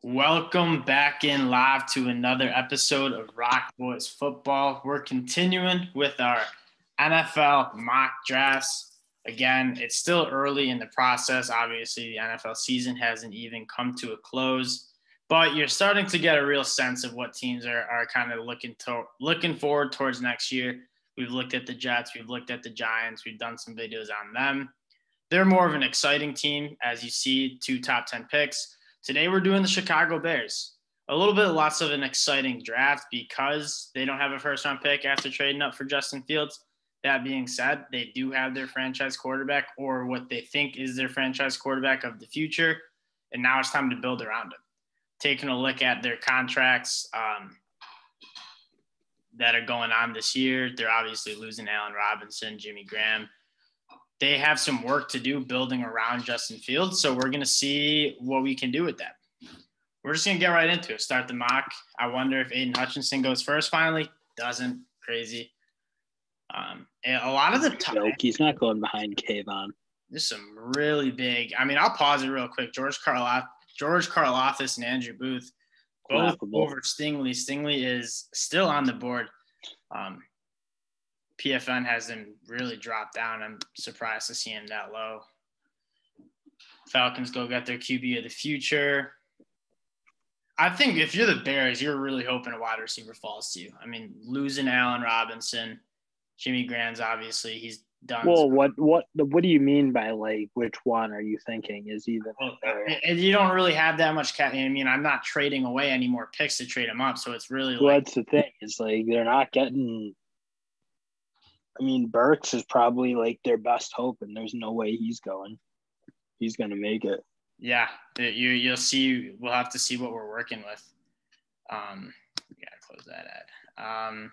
Welcome back in live to another episode of Rock Boys Football. We're continuing with our NFL mock drafts. Again, it's still early in the process. Obviously, the NFL season hasn't even come to a close, but you're starting to get a real sense of what teams are kind of looking forward towards next year. We've looked at the Jets, we've looked at the Giants, we've done some videos on them. They're more of an exciting team, as you see, 2 top 10 picks. Today we're doing the Chicago Bears. A little bit lots of an exciting draft because they don't have a first-round pick after trading up for Justin Fields. That being said, they do have their franchise quarterback, or what they think is their franchise quarterback of the future, and now it's time to build around him. Taking a look at their contracts that are going on this year, they're obviously losing Allen Robinson, Jimmy Graham. They have some work to do building around Justin Fields, so we're going to see what we can do with that. We're just going to get right into it. Start the mock. I wonder if Aiden Hutchinson goes first finally. Doesn't. Crazy. A lot of the time. He's not going behind Kayvon. There's some really big – I'll pause it real quick. George Karlaftis and Andrew Booth, both over Stingley. Stingley is still on the board. PFN has him really dropped down. I'm surprised to see him that low. Falcons go get their QB of the future. I think if you're the Bears, you're really hoping a wide receiver falls to you. I mean, losing Allen Robinson, Jimmy Graham's obviously he's done. Well, what do you mean by like which one are you thinking is even? And you don't really have that much cap. I mean, I'm not trading away any more picks to trade them up, so it's really that's the thing. It's like they're not getting. I mean, Burks is probably like their best hope, and there's no way he's going to make it. Yeah, you'll see. We'll have to see what we're working with. We gotta close that ad.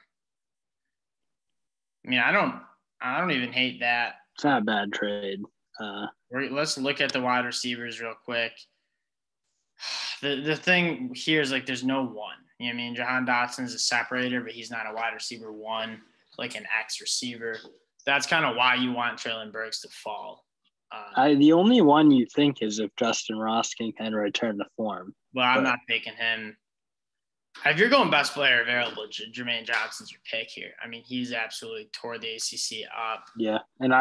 I don't even hate that. It's not a bad trade. Let's look at the wide receivers real quick. The thing here is like there's no one. You know what I mean? Jahan Dotson's a separator, but he's not a wide receiver one. Like an X receiver. That's kind of why you want Treylon Burks to fall. The only one you think is if Justin Ross can kind of return to form. Well, I'm not taking him. If you're going best player available, Jermaine Johnson's your pick here. I mean, he's absolutely tore the ACC up. Yeah, and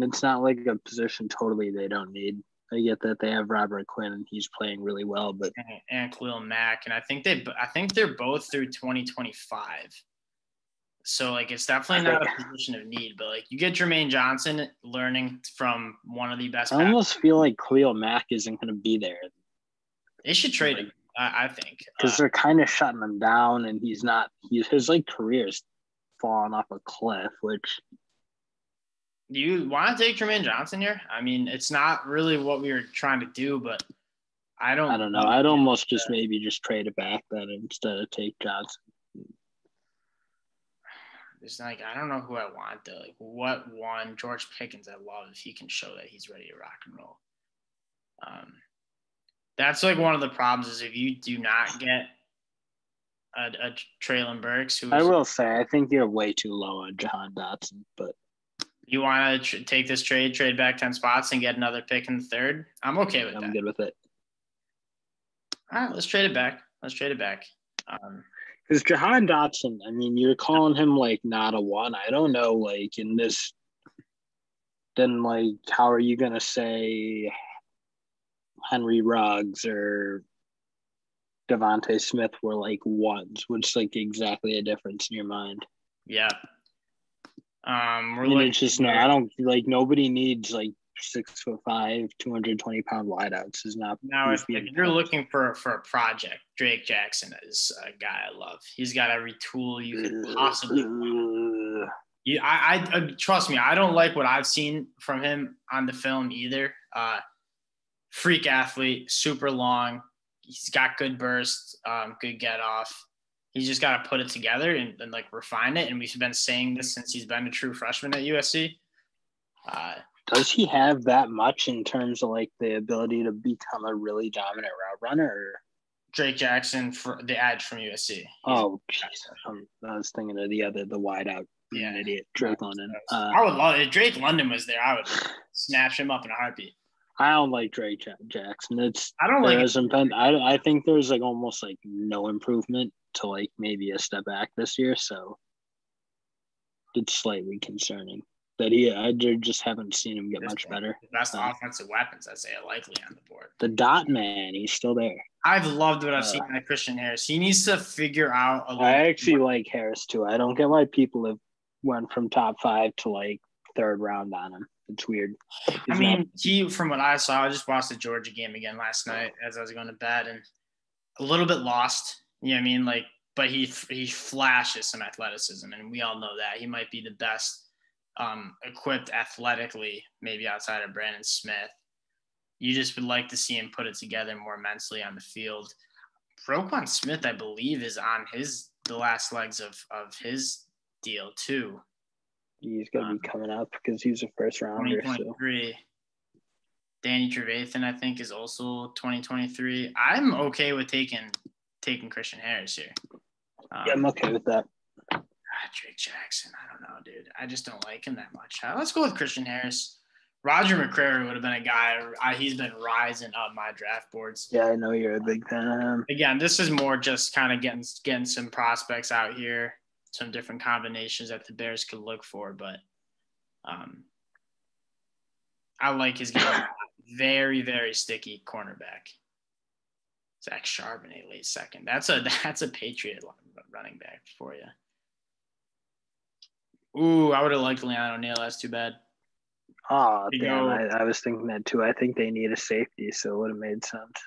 it's not like a position totally they don't need. I get that they have Robert Quinn and he's playing really well, but and Khalil Mack, and I think they're both through 2025. So, like, it's definitely not a position of need, but, like, you get Jermaine Johnson learning from one of the best. I almost feel like Khalil Mack isn't going to be there. They should trade him, I think. Because they're kind of shutting him down, and his career's fallen off a cliff, which. Do you want to take Jermaine Johnson here? I mean, it's not really what we were trying to do, but I don't know. I'd almost just maybe just trade it back then instead of take Johnson. It's like, I don't know who I want, though. Like, what one? George Pickens, I love if he can show that he's ready to rock and roll. That's, like, one of the problems is if you do not get a Treylon Burks. I will say, I think you're way too low on Jahan Dotson, but. You want to take this trade back 10 spots and get another pick in the third? I'm okay with that. I'm good with it. All right, let's trade it back. Because Jahan Dotson, I mean, you're calling him, like, not a one. I don't know, like, in this – then, like, how are you going to say Henry Ruggs or Devontae Smith were, like, ones, which is, like, exactly a difference in your mind. Yeah. It's just – no, I don't – like, nobody needs, like, 6'5", 220-pound wideouts is not. Now, if you're looking for a project, Drake Jackson is a guy I love. He's got every tool you could possibly want. I trust me. I don't like what I've seen from him on the film either. Freak athlete, super long. He's got good burst, good get off. He's just got to put it together and like refine it. And we've been saying this since he's been a true freshman at USC. Does he have that much in terms of, like, the ability to become a really dominant route runner? Or? Drake Jackson, for the edge from USC. Oh, jeez. I was thinking of the wideout. Yeah. Idiot. Drake London. I would love it. If Drake London was there, I would snatch him up in a heartbeat. I don't like Drake Jackson. I don't There like it. hasn't been. I think there's like almost like no improvement to like maybe a step back this year. So it's slightly concerning that I just haven't seen him get This much point. better. The best offensive weapons, Isaiah Likely on the board. The dot man, he's still there. I've loved what I've seen out of Christian Harris. He needs to figure out a little. I actually like Harris too. I don't get why people have went from top 5 to like third round on him. It's weird. He, from what I saw, I just watched the Georgia game again last night as I was going to bed, and a little bit lost. You know what I mean? Like, but he flashes some athleticism, and we all know that he might be the best equipped athletically, maybe outside of Brandon Smith. You just would like to see him put it together more mentally on the field. Roquan Smith, I believe, is on the last legs of his deal too. He's going to be coming up because he's a first rounder. 2023. So. Danny Trevathan, I think, is also 2023. I'm okay with taking Christian Harris here. Yeah, I'm okay with that. Drake Jackson, I don't know, dude. I just don't like him that much. Let's go with Christian Harris. Roger McCrary would have been a guy. He's been rising up my draft boards. Yeah, I know you're a big fan of him. Again, this is more just kind of getting some prospects out here, some different combinations that the Bears could look for. But I like his game. Very, very sticky cornerback. Zach Charbonnet, late second. That's a Patriot running back for you. Ooh, I would have liked Leon O'Neal. That's too bad. Oh, damn. I was thinking that too. I think they need a safety, so it would have made sense.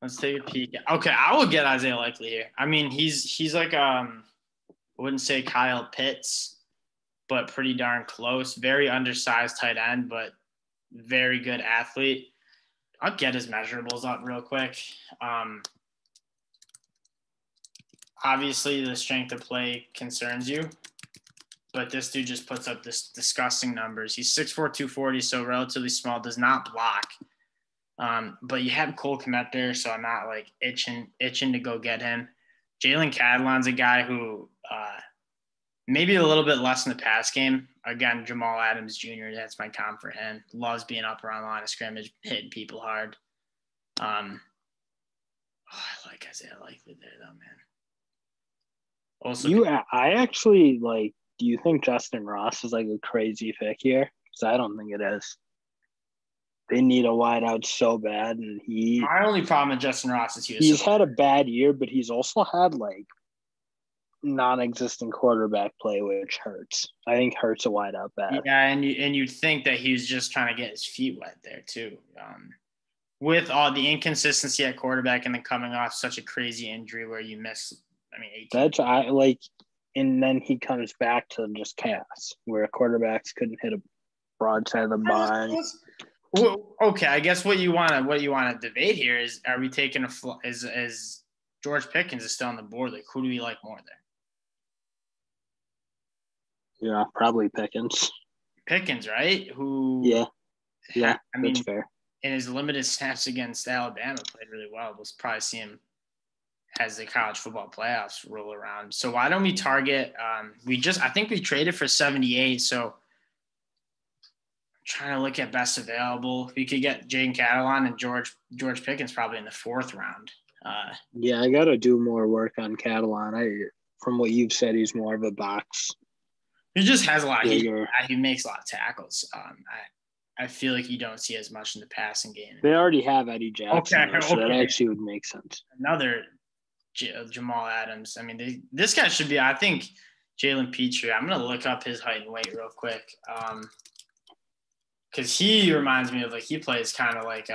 Let's take a peek. Okay, I will get Isaiah Likely here. I mean, he's like I wouldn't say Kyle Pitts, but pretty darn close. Very undersized tight end, but very good athlete. I'll get his measurables up real quick. Obviously, the strength of play concerns you, but this dude just puts up this disgusting numbers. He's 6'4", 240, so relatively small, does not block. But you have Cole Kmet there, so I'm not like itching to go get him. Jalen Catalon's a guy who maybe a little bit less in the pass game. Again, Jamal Adams Jr., that's my comp for him. Loves being up around the line of scrimmage, hitting people hard. I like Isaiah Likely there, though, man. Also, I actually like. Do you think Justin Ross is like a crazy pick here? Because I don't think it is. They need a wideout so bad, and my only problem with Justin Ross is he's had a bad year, but he's also had like non-existent quarterback play, which hurts. I think hurts a wideout bad. Yeah, and you'd think that he was just trying to get his feet wet there too. With all the inconsistency at quarterback and then coming off such a crazy injury where you miss, 18. And then he comes back to just chaos where quarterbacks couldn't hit a broadside of the barn. Well, okay, I guess what you want to debate here is: are we taking is George Pickens is still on the board? Like, who do we like more there? Yeah, probably Pickens. Pickens, right? Yeah, that's fair. In his limited snaps against Alabama, played really well. We'll probably see him as the college football playoffs roll around. So why don't we target? I think we traded for 78. So I'm trying to look at best available. We could get Jaden Catalon and George Pickens probably in the 4th round. I got to do more work on Catalon. From what you've said, he's more of a box. He just has a lot. He makes a lot of tackles. I feel like you don't see as much in the passing game. They already have Eddie Jackson, so that actually would make sense. Another Jamal Adams. I mean, this guy should be. I think Jalen Petrie. I'm gonna look up his height and weight real quick, because he reminds me of he plays kind of like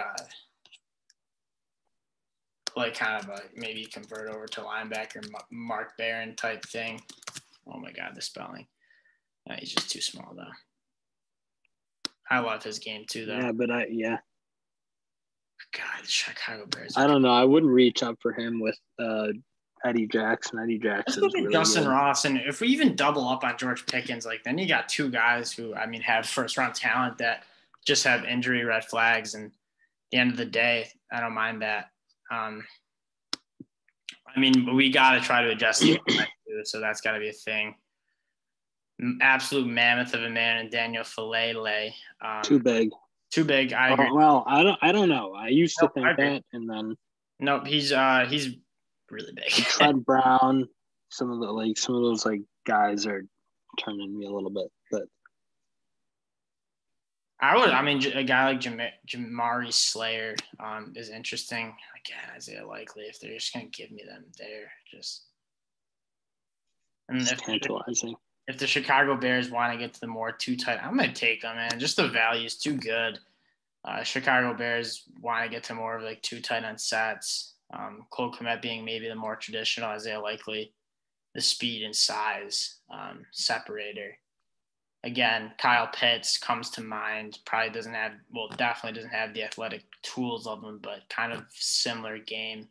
maybe convert over to linebacker Mark Barron type thing. Oh my God, the spelling. He's just too small though. I love his game too, though. Yeah, but God, the Chicago Bears. I don't know. I wouldn't reach up for him with Eddie Jackson. Eddie Jackson. Let's look at Justin Ross, and if we even double up on George Pickens, then you got 2 guys who have first-round talent that just have injury red flags. And at the end of the day, I don't mind that. We got to try to adjust the so that's got to be a thing. Absolute mammoth of a man, and Daniel Falele. Too big. Too big. I agree. Well, I don't know. I used to think that, and then nope, he's really big. Trent Brown, some of those guys are turning me a little bit, but a guy like Jamari Slayer is interesting. Again, Isaiah Likely, if they're just gonna give me them there, and tantalizing. If the Chicago Bears want to get to the more two tight, I'm gonna take them, man. Just the value is too good. Chicago Bears want to get to more of like two tight end sets. Cole Kmet being maybe the more traditional, Isaiah Likely, the speed and size separator. Again, Kyle Pitts comes to mind. Definitely doesn't have the athletic tools of him, but kind of similar game.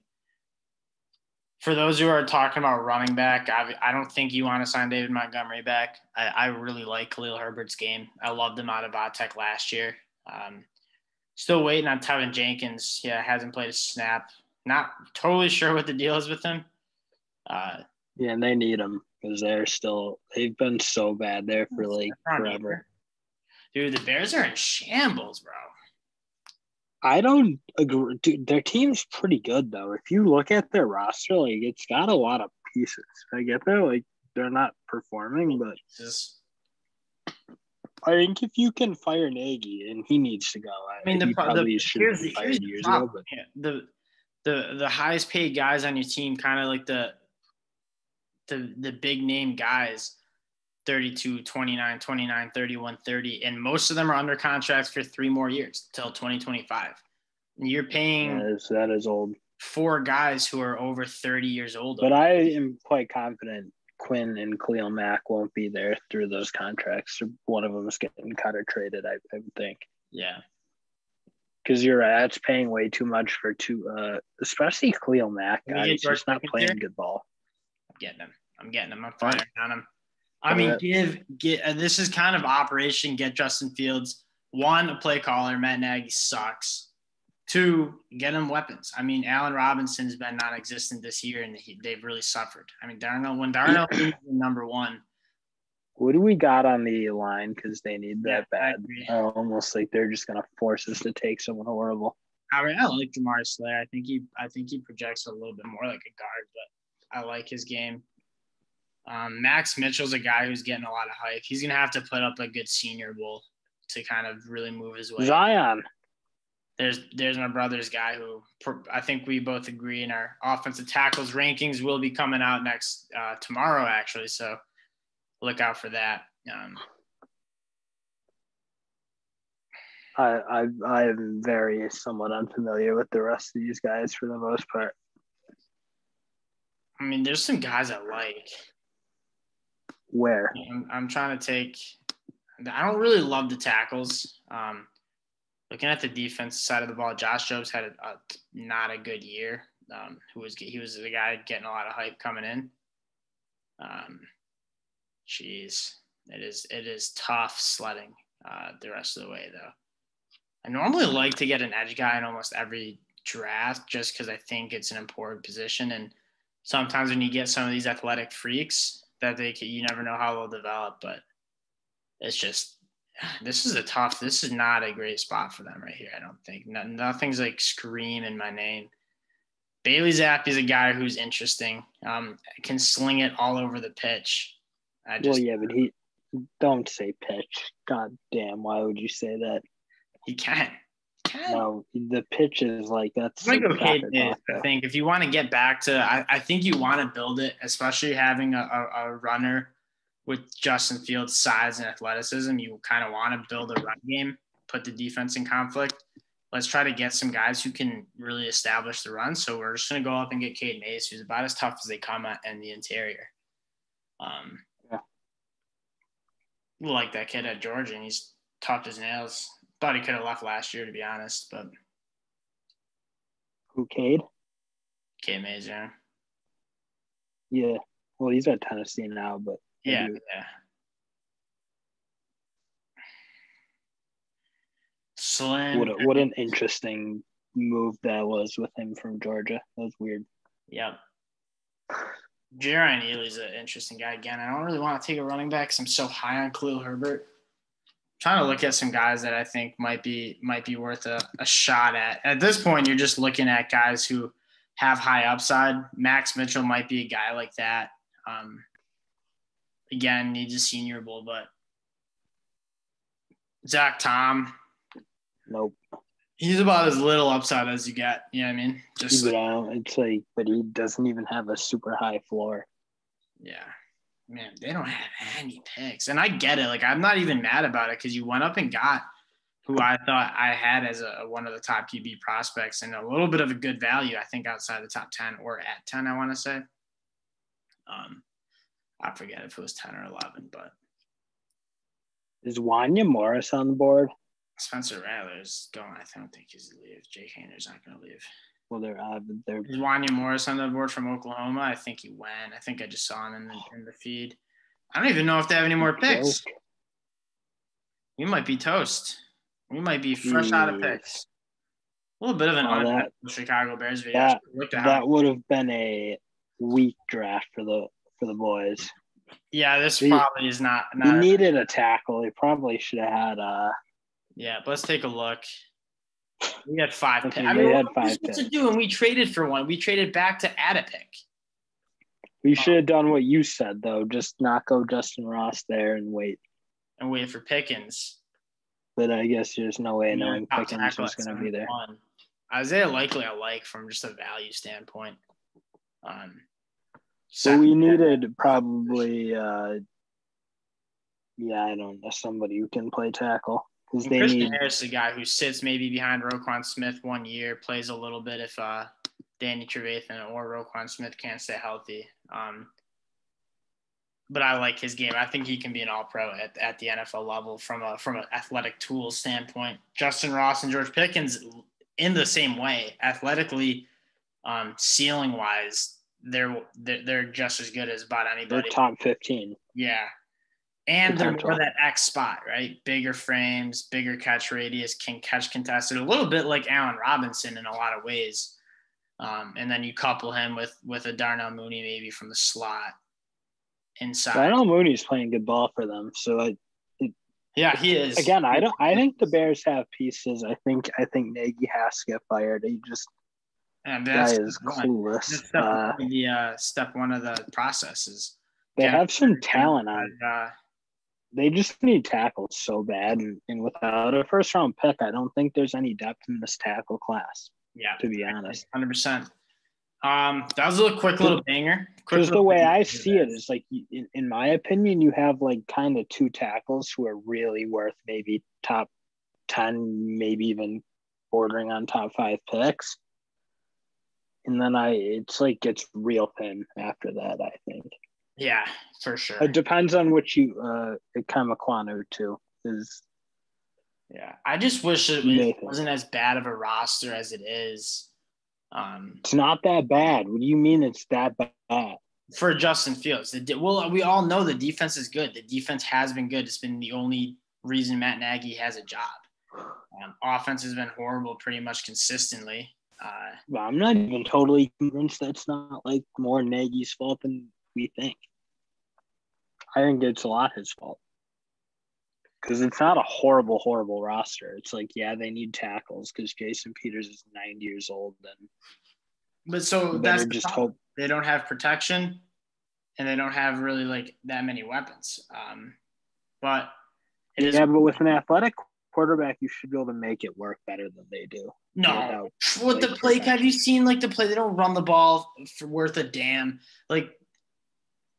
For those who are talking about running back, I don't think you want to sign David Montgomery back. I really like Khalil Herbert's game. I loved him out of Vatech last year. Still waiting on Tevin Jenkins. Yeah, hasn't played a snap. Not totally sure what the deal is with him. Yeah, and they need him because they've been so bad there for forever. Dude, the Bears are in shambles, bro. I don't agree. Dude, their team's pretty good though. If you look at their roster, it's got a lot of pieces. I get that, they're not performing, but I think if you can fire Nagy, and he needs to go. He probably should have been fired years ago. But the highest paid guys on your team, kind of like the big name guys, 32, 29, 29, 31, 30, and most of them are under contracts for 3 more years till 2025. And you're paying that is old. 4 guys who are over 30 years old. But I am quite confident Quinn and Khalil Mack won't be there through those contracts. One of them is getting cut or traded, I would think. Yeah. Because you're right, that's paying way too much for especially Khalil Mack. He's just not playing good ball. I'm getting him. I'm firing on him. I mean, this is kind of Operation Get Justin Fields. 1, a play caller. Matt Nagy sucks. 2, get him weapons. I mean, Allen Robinson's been non-existent this year, and they've really suffered. I mean, Darnold is number 1. What do we got on the line? Because they need that bad. Almost like they're just going to force us to take someone horrible. I like Jamari Slayer. I think he projects a little bit more like a guard, but I like his game. Max Mitchell's a guy who's getting a lot of hype. He's going to have to put up a good Senior Bowl to kind of really move his way. Zion. There's my brother's guy who I think we both agree in our offensive tackles rankings will be coming out tomorrow, actually. So look out for that. I am very somewhat unfamiliar with the rest of these guys for the most part. I mean, there's some guys I like. Where? I'm trying to take – I don't really love the tackles. Looking at the defense side of the ball, Josh Jobs had not a good year. He was the guy getting a lot of hype coming in. It is tough sledding the rest of the way, though. I normally like to get an edge guy in almost every draft just because I think it's an important position. And sometimes when you get some of these athletic freaks that you never know how they'll develop, but it's just this is not a great spot for them right here. I don't think nothing's like scream in my name. Bailey Zappi is a guy who's interesting. Can sling it all over the pitch. But he don't say pitch. God damn, why would you say that? He can. No, the pitch is that's. I think if you want to get back to, I think you want to build it, especially having a runner with Justin Fields' size and athleticism. You kind of want to build a run game, put the defense in conflict. Let's try to get some guys who can really establish the run. So we're just going to go up and get Cade Mays, who's about as tough as they come in the interior. We like that kid at Georgia, and he's tough as nails. Thought he could have left last year, to be honest, but who, Cade? Cade Mays, yeah. Yeah. Well, he's at Tennessee now, but yeah. Slim. What an interesting move that was with him from Georgia. That was weird. Yep. Jerrion Ealy's an interesting guy. Again, I don't really want to take a running back because I'm so high on Khalil Herbert. trying to look at some guys that I think might be worth a shot at. At this point, you're just looking at guys who have high upside. Max Mitchell might be a guy like that. Again, needs a Senior Bowl, but Zach Tom. Nope. He's about as little upside as you get. You know what I mean? Just it's like, but he doesn't even have a super high floor. Yeah. Man, they don't have any picks. And I get it. Like, I'm not even mad about it because you went up and got who I thought I had as one of the top QB prospects and a little bit of a good value, I think, outside the top 10 or at 10, I want to say. I forget if it was 10 or 11, but. Is Wanya Morris on the board? Spencer Rattler's going. I don't think he's going to leave. Jake Hayner's not going to leave. Well, they're Is Wanya Morris on the board from Oklahoma? I think he went. I think I just saw him in the feed. I don't even know if they have any more picks. We might be toast. We might be fresh out of picks. A little bit of an uneventful Chicago Bears video. That would have been a weak draft for the boys. Yeah, this probably is not. He needed a tackle. He probably should have had Yeah, but let's take a look. We had 5 picks. I mean, what are we supposed to do? And we traded for one. We traded back to add a pick. We should have done what you said, though. Just not go Justin Ross there and wait. And wait for Pickens. But I guess there's no way knowing Pickens was going to be there. Isaiah Likely I like from just a value standpoint. So we needed probably, I don't know, somebody who can play tackle. Christian Harris is a guy who sits maybe behind Roquan Smith 1 year, plays a little bit if Danny Trevathan or Roquan Smith can't stay healthy. But I like his game. I think he can be an all-pro at the NFL level from an athletic tools standpoint. Justin Ross and George Pickens in the same way, athletically, ceiling-wise, they're just as good as about anybody. They're top 15. Yeah. And they're more that X spot, right? Bigger frames, bigger catch radius, can catch contested, a little bit like Allen Robinson in a lot of ways. And then you couple him with a Darnell Mooney maybe from the slot inside. Darnell Mooney's playing good ball for them, so yeah, he is. Again, I think the Bears have pieces. I think Nagy has to get fired. He just guy is clueless. Step one of the processes. They have some talent on. They just need tackles so bad, and without a first-round pick, I don't think there's any depth in this tackle class. Yeah, to be honest, 100%. That was a quick little banger. Because the way I see it is, like, in my opinion, you have like kind of 2 tackles who are really worth maybe top 10, maybe even bordering on top 5 picks, and then it's like gets real thin after that. I think. Yeah, for sure. It depends on which Kamaquanu too is. Yeah, I just wish it wasn't as bad of a roster as it is. It's not that bad. What do you mean it's that bad? For Justin Fields. Well, we all know the defense is good. The defense has been good. It's been the only reason Matt Nagy has a job. Offense has been horrible pretty much consistently. Well, I'm not even totally convinced that's not like more Nagy's fault than we think. I think it's a lot his fault. Because it's not a horrible roster. It's like, yeah, they need tackles because Jason Peters is 90 years old. But so that's just hope they don't have protection and they don't have really like that many weapons. But with an athletic quarterback, you should be able to make it work better than they do. No, what the play? Have you seen like the play? They don't run the ball for worth a damn. Like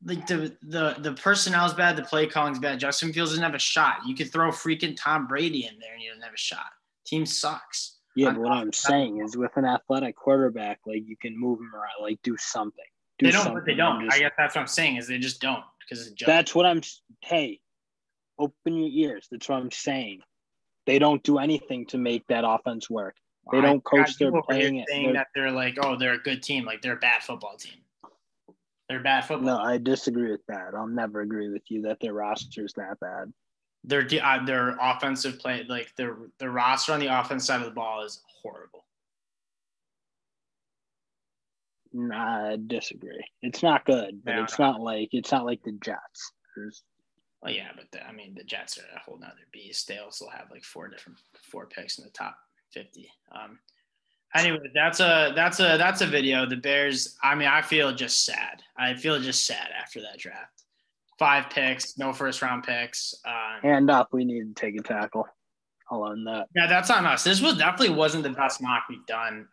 the personnel's bad, the play calling's bad. Justin Fields doesn't have a shot. You could throw freaking Tom Brady in there and he doesn't have a shot. Team sucks. Yeah, but what I'm saying is with an athletic quarterback, like you can move him around, like do something. They don't. I guess that's what I'm saying is they just don't because that's what I'm. Hey, open your ears. That's what I'm saying. They don't do anything to make that offense work. They don't coach their playing. Saying that they're like, oh, they're a good team, like they're a bad football team. They're bad football. No, I disagree with that. I'll never agree with you that their roster is that bad. Their offensive play, like their roster on the offense side of the ball is horrible. Nah, I disagree. It's not good, but it's not like the Jets. Well, yeah, but the Jets are a whole nother beast. They also have like four picks in the top 50. Anyway, that's a video. The Bears. I feel just sad. I feel just sad after that draft. 5 picks, no first round picks. Hand up, we need to take a tackle. I'll own that. Yeah, that's on us. This definitely wasn't the best mock we've done.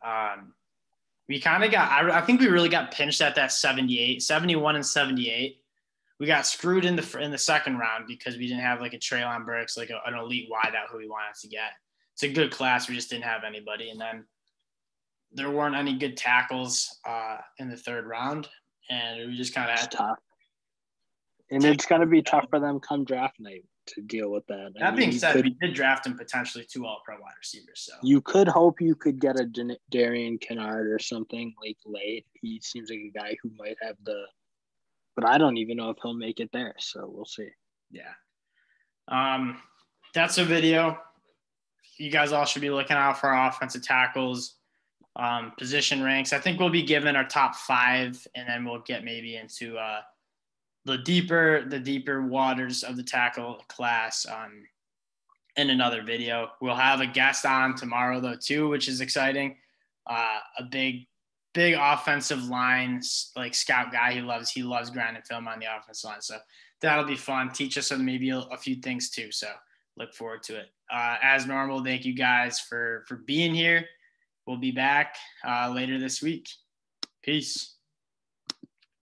We kind of got. I think we really got pinched at that 71 and 78. We got screwed in the second round because we didn't have like a Treylon Burks, like an elite wideout who we wanted to get. It's a good class. We just didn't have anybody, and then there weren't any good tackles in the third round, and we just kind of had tough. And it's going to be tough for them come draft night to deal with that. That being said, we did draft him potentially 2 all-pro wide receivers. So you could hope you could get a Darian Kennard or something like late. He seems like a guy who might have but I don't even know if he'll make it there. So we'll see. Yeah. That's a video. You guys all should be looking out for our offensive tackles, position ranks. I think we'll be given our top 5, and then we'll get maybe into the deeper waters of the tackle class in another video. We'll have a guest on tomorrow though too, which is exciting. A big offensive line like scout guy. He loves grinding film on the offensive line. So that'll be fun. Teach us maybe a few things too. So look forward to it. As normal, thank you guys for being here. We'll be back later this week. Peace.